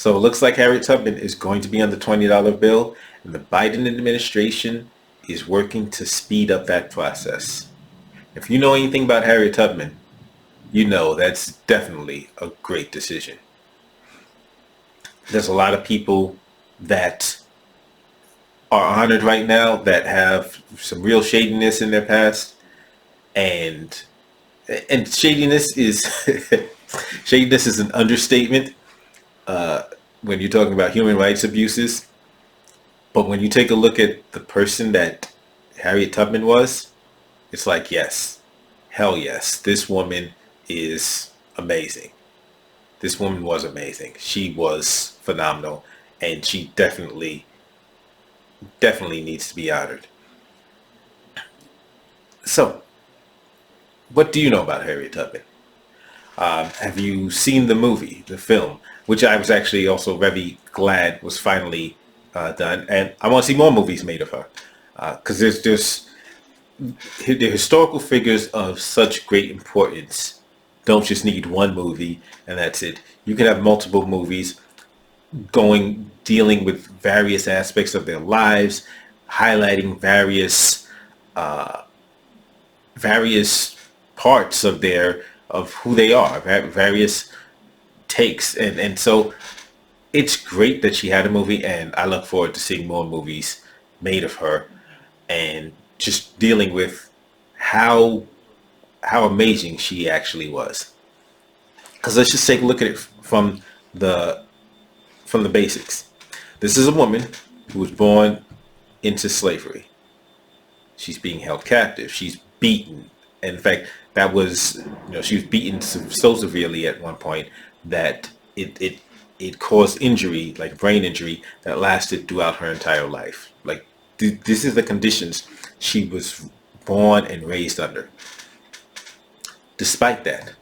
So it looks like Harriet Tubman is going to be on the $20 bill, and the Biden administration is working to speed up that process. If you know anything about Harriet Tubman, you know that's definitely a great decision. There's a lot of people that are honored right now that have some real shadiness in their past, and shadiness is shadiness is an understatement when you're talking about human rights abuses. But when you take a look at the person that Harriet Tubman was, it's like, yes, hell yes, this woman is amazing. This woman was amazing. She was phenomenal, and she definitely needs to be honored. So, what do you know about Harriet Tubman? Have you seen the movie, the film, which I was actually also very glad was finally done, and I want to see more movies made of her because there's the historical figures of such great importance don't just need one movie and that's it. You can have multiple movies dealing with various aspects of their lives, highlighting various parts of who they are, various takes, and so it's great that she had a movie, and I look forward to seeing more movies made of her and just dealing with how amazing she actually was. Because let's just take a look at it the from the basics. This is a woman who was born into slavery. She's being held captive. She's beaten. In fact, that was, she was beaten so severely at one point that it caused injury, like brain injury, that lasted throughout her entire life. Like this is the conditions she was born and raised under. Despite that,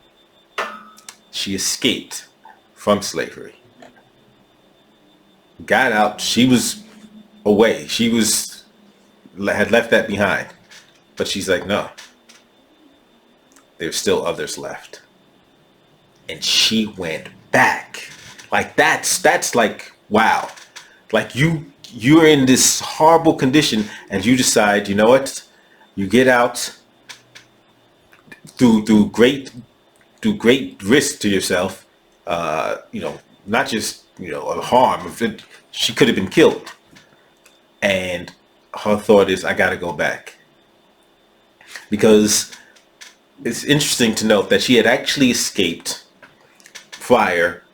she escaped from slavery. Got out. She was away. Had left that behind. But she's like, no, there's still others left. And she went back. Like that's like, wow. Like you're in this horrible condition and you decide, you know what? You get out through great risk to yourself. Not just, a harm. She could have been killed. And her thought is, I gotta go back. Because it's interesting to note that she had actually escaped prior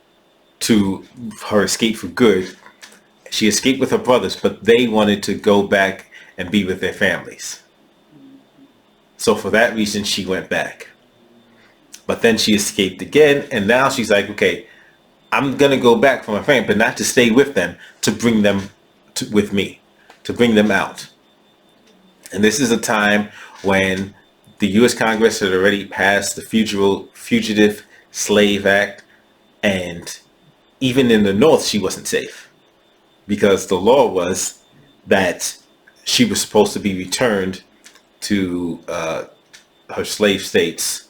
to her escape for good. She escaped with her brothers, but they wanted to go back and be with their families. So for that reason, she went back. But then she escaped again, and now she's like, okay, I'm going to go back for my family, but not to stay with them, to bring them with me, to bring them out. And this is a time when the U.S. Congress had already passed the Fugitive Slave Act, and even in the North, she wasn't safe because the law was that she was supposed to be returned to her slave states,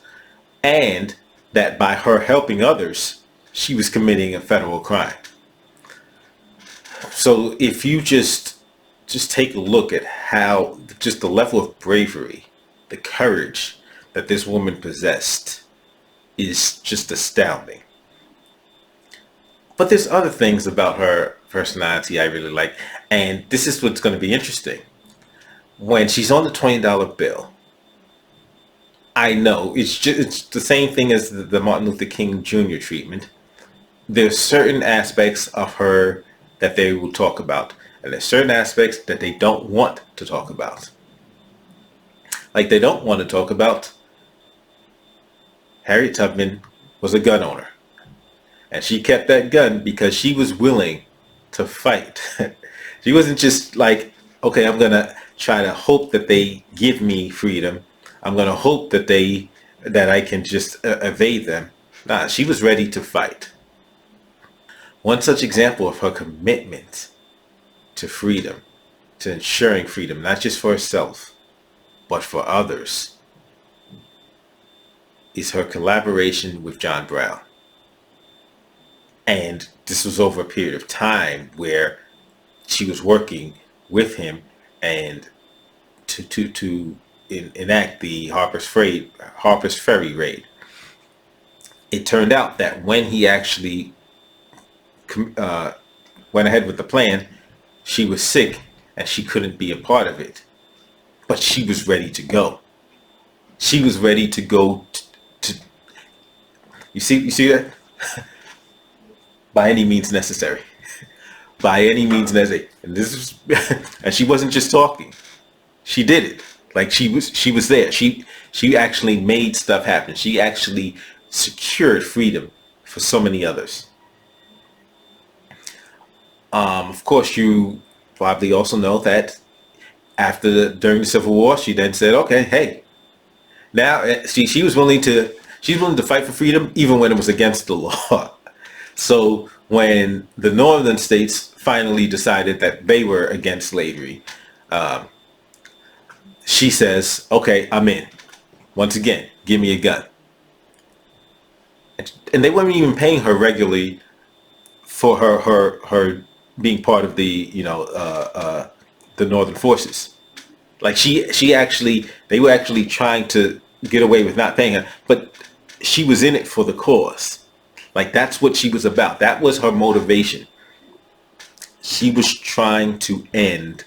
and that by her helping others, she was committing a federal crime. So if you just take a look at how just the level of bravery, the courage that this woman possessed is just astounding. But there's other things about her personality I really like, and this is what's going to be interesting. When she's on the $20 bill, I know it's the same thing as the Martin Luther King Jr. treatment. There's certain aspects of her that they will talk about, and there's certain aspects that they don't want to talk about. Like they don't want to talk about Harriet Tubman was a gun owner, and she kept that gun because she was willing to fight. She wasn't just like, okay, I'm gonna try to hope that they give me freedom. I'm gonna hope that I can just evade them. Nah, she was ready to fight. One such example of her commitment to freedom, to ensuring freedom, not just for herself, but for others, is her collaboration with John Brown. And this was over a period of time where she was working with him and to enact the Harper's Ferry raid. It turned out that when he actually uh, went ahead with the plan, she was sick and she couldn't be a part of it. But she was ready to go. She was ready to go to you see that? By any means necessary. By any means necessary. And this is and she wasn't just talking. She did it. Like she was there. She actually made stuff happen. She actually secured freedom for so many others. Of course, you probably also know that during the Civil War, she then said, "Okay, hey, now she was willing to fight for freedom even when it was against the law." So when the northern states finally decided that they were against slavery, she says, "Okay, I'm in. Once again, give me a gun." And they weren't even paying her regularly for her being part of the northern forces. Like they were actually trying to get away with not paying her, but she was in it for the cause. Like that's what she was about. That was her motivation. She was trying to end,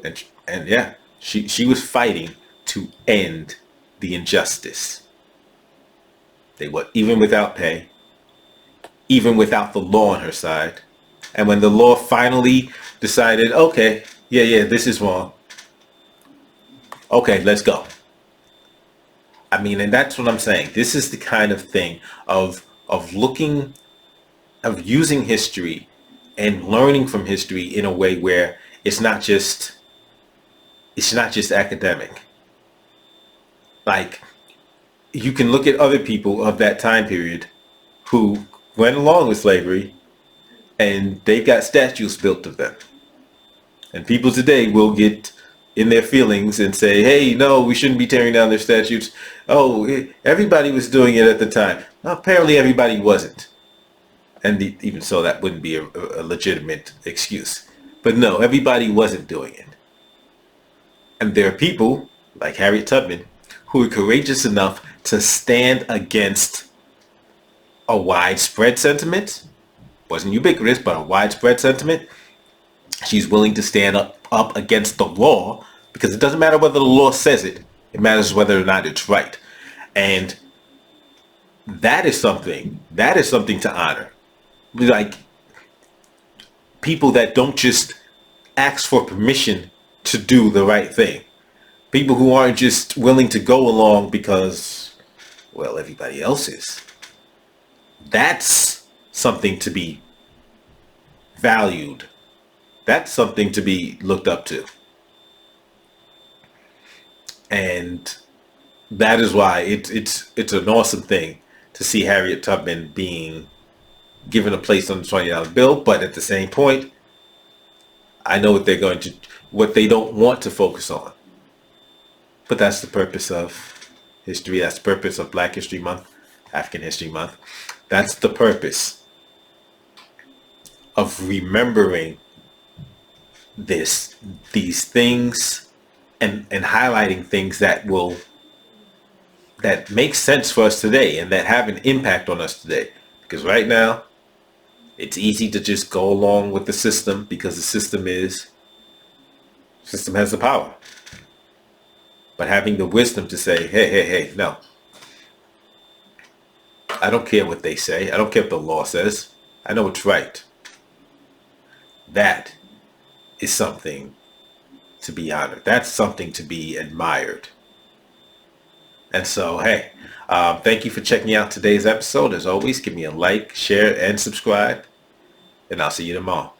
and yeah, she was fighting to end the injustice. They were even without pay, even without the law on her side. And when the law finally decided, okay, yeah, this is wrong. Okay, let's go. I mean, and that's what I'm saying. This is the kind of thing of using history and learning from history in a way where it's not just academic. Like you can look at other people of that time period who went along with slavery and they've got statues built of them. And people today will get in their feelings and say, hey, no, we shouldn't be tearing down their statues. Oh, everybody was doing it at the time. Well, apparently everybody wasn't. And even so, that wouldn't be a legitimate excuse. But no, everybody wasn't doing it. And there are people like Harriet Tubman who are courageous enough to stand against a widespread sentiment. Wasn't ubiquitous, but a widespread sentiment. She's willing to stand up against the law because it doesn't matter whether the law says it. It matters whether or not it's right. And that is something to honor. Like people that don't just ask for permission to do the right thing. People who aren't just willing to go along because, well, everybody else is. That's something to be valued. That's something to be looked up to. And that is why it's an awesome thing to see Harriet Tubman being given a place on the $20 bill. But at the same point, I know what they don't want to focus on. But that's the purpose of history. That's the purpose of Black History Month, African History Month. That's the purpose of remembering these things and highlighting things that make sense for us today and that have an impact on us today. Because right now, it's easy to just go along with the system because the system has the power. But having the wisdom to say, hey, no. I don't care what they say. I don't care what the law says. I know it's right. That is something to be honored. That's something to be admired. And so, hey, thank you for checking out today's episode. As always, give me a like, share, and subscribe. And I'll see you tomorrow.